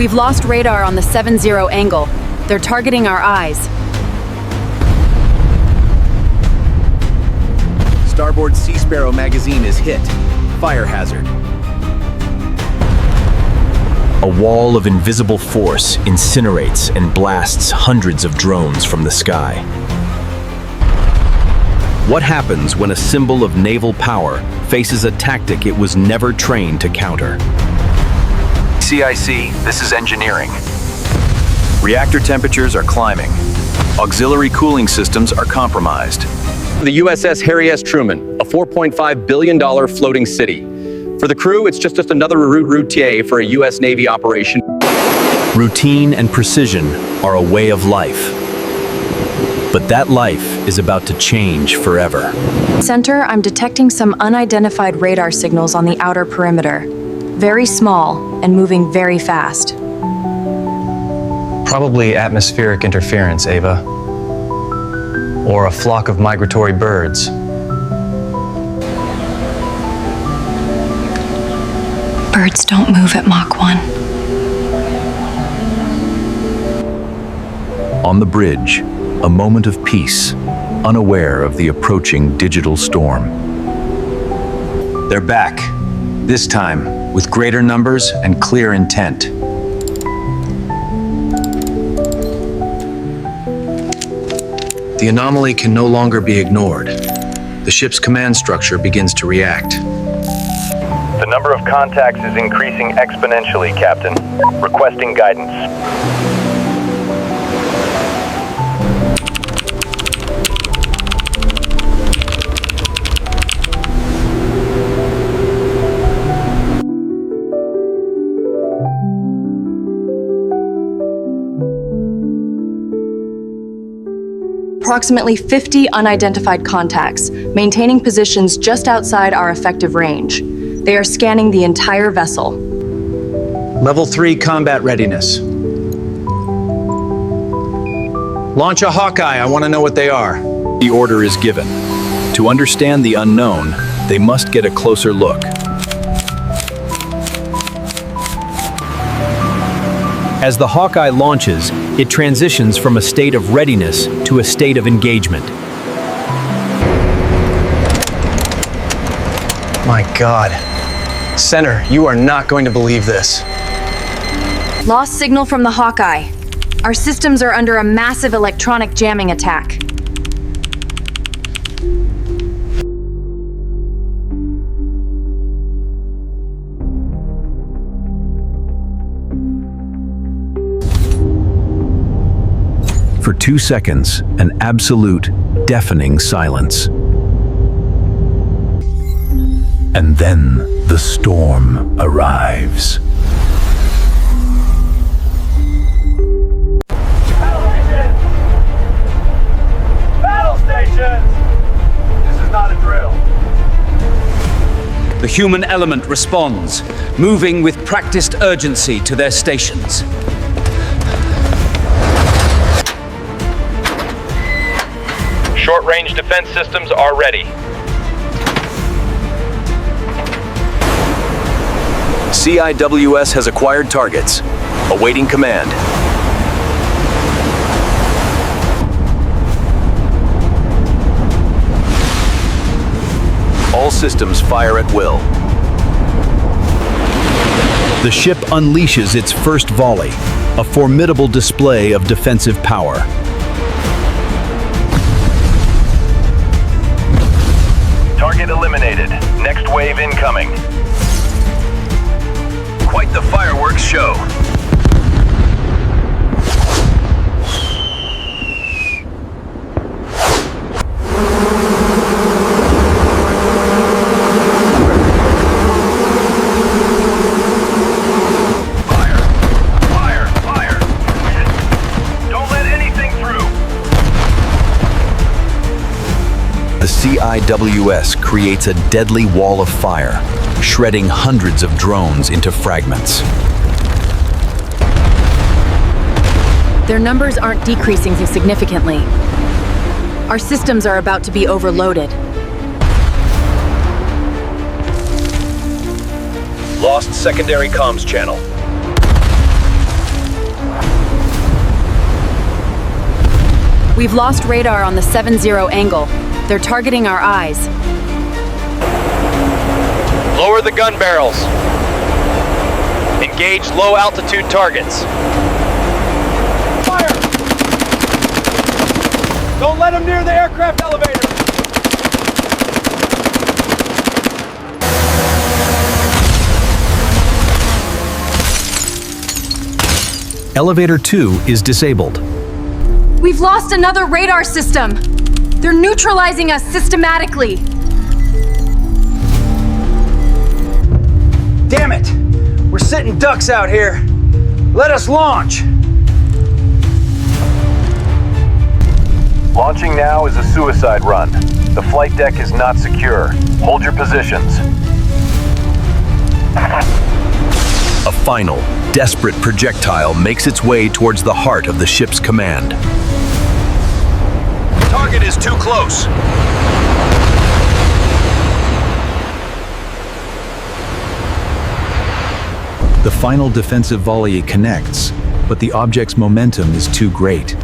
We've lost radar on the 7-0 angle. They're targeting our eyes. Starboard Sea Sparrow magazine is hit. Fire hazard. A wall of invisible force incinerates and blasts hundreds of drones from the sky. What happens when a symbol of naval power faces a tactic it was never trained to counter? CIC, this is engineering. Reactor temperatures are climbing. Auxiliary cooling systems are compromised. The USS Harry S. Truman, a $4.5 billion floating city. For the crew, it's just another routier for a U.S. Navy operation. Routine and precision are a way of life. But that life is about to change forever. Center, I'm detecting some unidentified radar signals on the outer perimeter. Very small and moving very fast. Probably atmospheric interference, Ava. Or a flock of migratory birds. Birds don't move at Mach 1. On the bridge, a moment of peace, unaware of the approaching digital storm. They're back, this time with greater numbers and clear intent. The anomaly can no longer be ignored. The ship's command structure begins to react. The number of contacts is increasing exponentially, Captain. Requesting guidance. Approximately 50 unidentified contacts, maintaining positions just outside our effective range. They are scanning the entire vessel. Level 3 combat readiness. Launch a Hawkeye, I want to know what they are. The order is given. To understand the unknown, they must get a closer look. As the Hawkeye launches, it transitions from a state of readiness to a state of engagement. My God. Center, you are not going to believe this. Lost signal from the Hawkeye. Our systems are under a massive electronic jamming attack. For 2 seconds, an absolute, deafening silence. And then the storm arrives. Battle stations! This is not a drill. The human element responds, moving with practiced urgency to their stations. Short-range defense systems are ready. CIWS has acquired targets. Awaiting command. All systems fire at will. The ship unleashes its first volley, a formidable display of defensive power. Target eliminated. Next wave incoming. Quite the fireworks show. Fire! Fire! Fire! Don't let anything through! The CIWS creates a deadly wall of fire, shredding hundreds of drones into fragments. Their numbers aren't decreasing significantly. Our systems are about to be overloaded. Lost secondary comms channel. We've lost radar on the 7-0 angle. They're targeting our eyes. Lower the gun barrels. Engage low-altitude targets. Fire! Don't let them near the aircraft elevator! Elevator 2 is disabled. We've lost another radar system. They're neutralizing us systematically. Damn it! We're sitting ducks out here. Let us launch! Launching now is a suicide run. The flight deck is not secure. Hold your positions. A final, desperate projectile makes its way towards the heart of the ship's command. Target is too close. The final defensive volley connects, but the object's momentum is too great.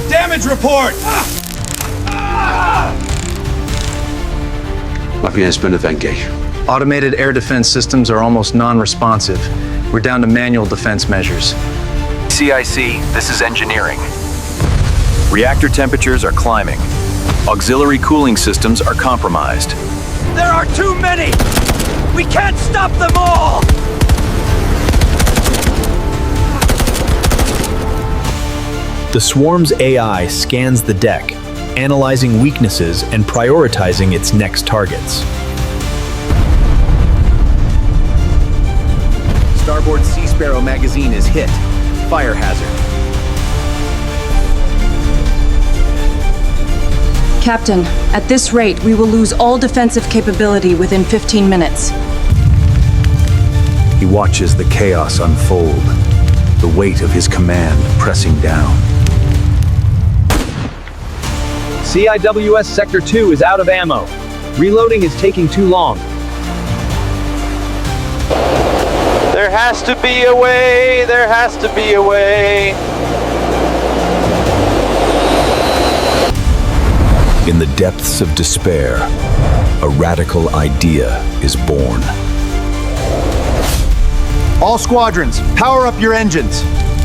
Damage report! Automated air defense systems are almost non-responsive. We're down to manual defense measures. CIC, this is engineering. Reactor temperatures are climbing. Auxiliary cooling systems are compromised. There are too many! We can't stop them all! The swarm's AI scans the deck, analyzing weaknesses and prioritizing its next targets. Starboard Sea Sparrow magazine is hit. Fire hazard. Captain, at this rate, we will lose all defensive capability within 15 minutes. He watches the chaos unfold, the weight of his command pressing down. CIWS Sector 2 is out of ammo. Reloading is taking too long. There has to be a way. There has to be a way. In the depths of despair, a radical idea is born. All squadrons, power up your engines.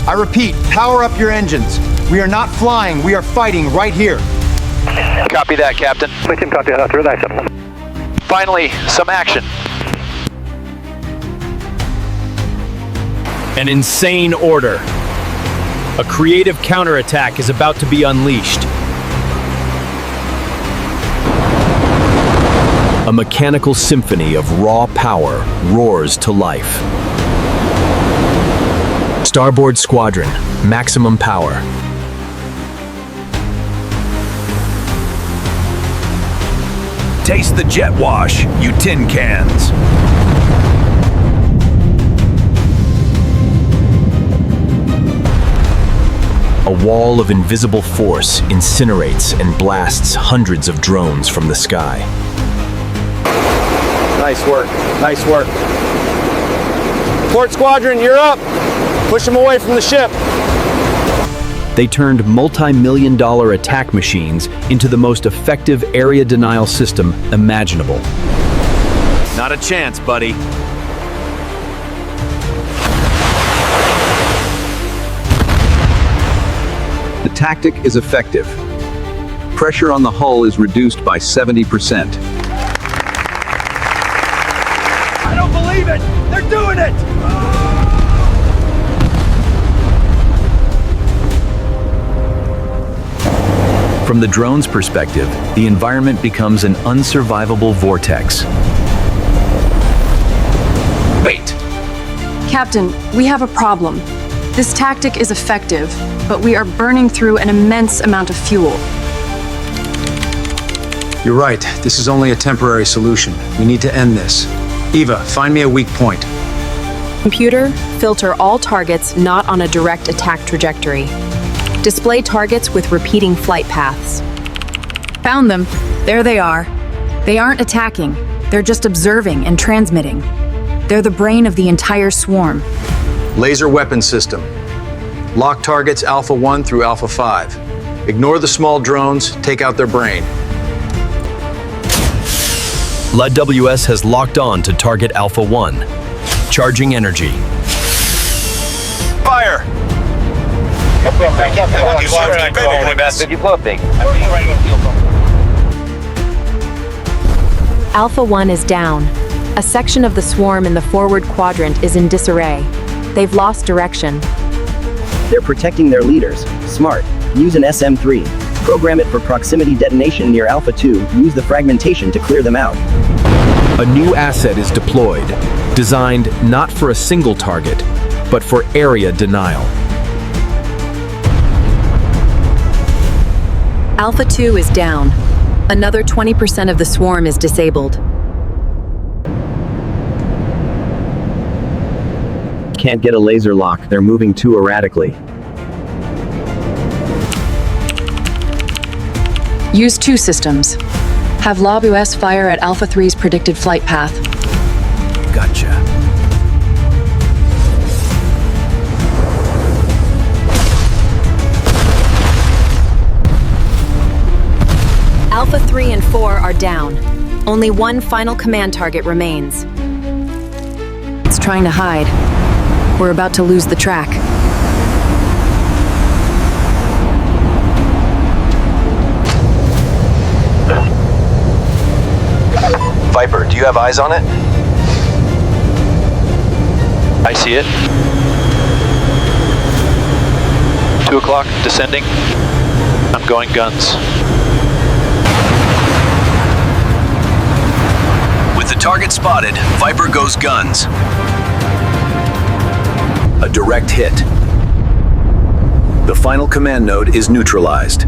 I repeat, power up your engines. We are not flying, we are fighting right here. Copy that, Captain. Finally, some action. An insane order. A creative counterattack is about to be unleashed. A mechanical symphony of raw power roars to life. Starboard Squadron, maximum power. Taste the jet wash, you tin cans. A wall of invisible force incinerates and blasts hundreds of drones from the sky. Nice work. Nice work. Port Squadron, you're up. Push them away from the ship. They turned multi-million-dollar attack machines into the most effective area denial system imaginable. Not a chance, buddy. The tactic is effective. Pressure on the hull is reduced by 70%. I don't believe it! They're doing it! From the drone's perspective, the environment becomes an unsurvivable vortex. Wait! Captain, we have a problem. This tactic is effective, but we are burning through an immense amount of fuel. You're right, this is only a temporary solution. We need to end this. Eva, find me a weak point. Computer, filter all targets not on a direct attack trajectory. Display targets with repeating flight paths. Found them. There they are. They aren't attacking. They're just observing and transmitting. They're the brain of the entire swarm. Laser weapon system. Lock targets Alpha 1 through Alpha 5. Ignore the small drones, take out their brain. LUDWS has locked on to target Alpha 1. Charging energy. Fire! Alpha 1 is down. A section of the swarm in the forward quadrant is in disarray. They've lost direction. They're protecting their leaders. Smart. Use an SM-3. Program it for proximity detonation near Alpha 2. Use the fragmentation to clear them out. A new asset is deployed, designed not for a single target, but for area denial. Alpha 2 is down. Another 20% of the swarm is disabled. Can't get a laser lock. They're moving too erratically. Use 2 systems. Have LUDWS fire at Alpha 3's predicted flight path. Gotcha. Alpha 3 and 4 are down. Only one final command target remains. It's trying to hide. We're about to lose the track. Viper, do you have eyes on it? I see it. 2 o'clock, descending. I'm going guns. With the target spotted, Viper goes guns. A direct hit. The final command node is neutralized.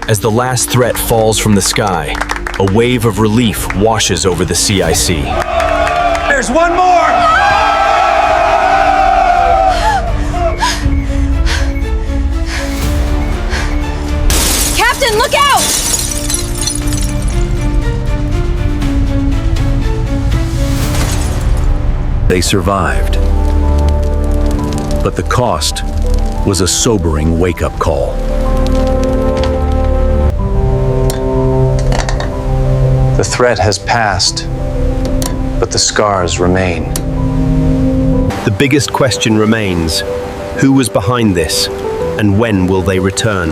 As the last threat falls from the sky, a wave of relief washes over the CIC. There's one more! Captain, look out! They survived. But the cost was a sobering wake-up call. The threat has passed, but the scars remain. The biggest question remains: who was behind this, and when will they return?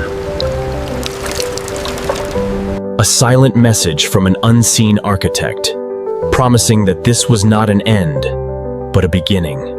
A silent message from an unseen architect, promising that this was not an end, but a beginning.